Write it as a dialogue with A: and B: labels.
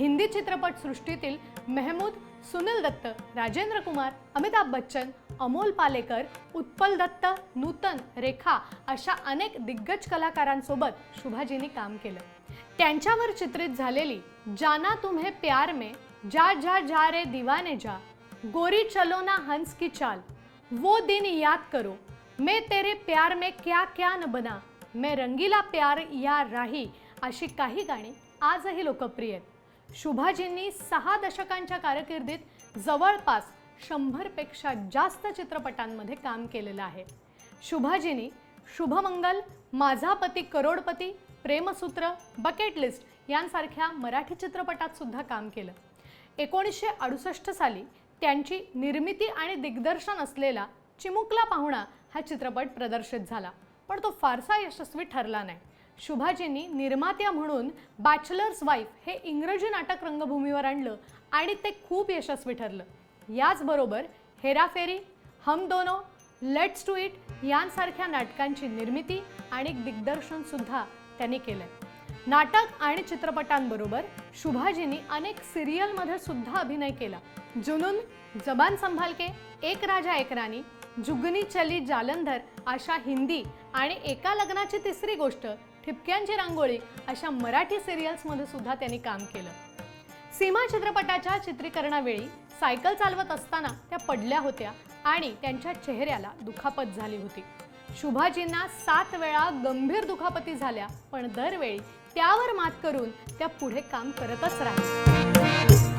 A: हिंदी चित्रपट सृष्टीतील मेहमूद, सुनील दत्त, राजेंद्र कुमार, अमिताभ बच्चन, अमोल पालेकर, उत्पल दत्त, नूतन, रेखा अशा अनेक दिग्गज कलाकारांसोबत शुभाजींनी काम केलं। त्यांच्यावर चित्रित झालेली जाना तुम्हें प्यार में, जा जा जा रे दीवाने जा, गोरी चलो ना हंस की चाल, वो दिन याद करो, मैं तेरे प्यार में क्या क्या न बना, मैं रंगीला प्यार या राही अशी काही गाणी आजही लोकप्रिय आहेत। शुभाजींनी 6 दशकांच्या कारकिर्दीत जवळपास 100 पेक्षा जास्त चित्रपटांमध्ये काम केलेलं आहे। शुभाजींनी शुभमंगल, माझा पती करोडपती, प्रेमसूत्र, बकेट लिस्ट यांसारख्या मराठी चित्रपटात सुद्धा काम केलं। 1968 साली त्यांची निर्मिती आणि दिग्दर्शन असलेला चिमुकला पाहुणा हा चित्रपट प्रदर्शित झाला, पण तो फारसा यशस्वी ठरला नाही। शुभाजींनी निर्मात्या म्हणून बॅचलर्स वाईफ हे इंग्रजी नाटक रंगभूमीवर आणलं आणि ते खूप यशस्वी ठरलं। याचबरोबर हेराफेरी, हम दोनो, लेट्स डू इट यांसारख्या नाटकांची निर्मिती आणि दिग्दर्शन सुद्धा त्यांनी केलंय। नाटक आणि चित्रपटांबरोबर शुभाजींनी अनेक सिरियलमध्ये सुद्धा अभिनय केला। जुनून, जबान संभाल के, एक राजा एक राणी, जुगनी चली जालंधर अशा हिंदी आणि एका लग्नाची तिसरी गोष्ट, ठिपक्यांची रांगोळी अशा मराठी सिरियल्समध्ये सुद्धा त्यांनी काम केलं। सीमा चित्रपटाच्या चित्रीकरणावेळी सायकल चालवत असताना त्या पडल्या होत्या आणि त्यांच्या चेहऱ्याला दुखापत झाली होती। शुभाजींना 7 वेळा गंभीर दुखापती झाल्या, पण दरवेळी त्यावर मात करून त्या पुढे काम करतच राहिल्या।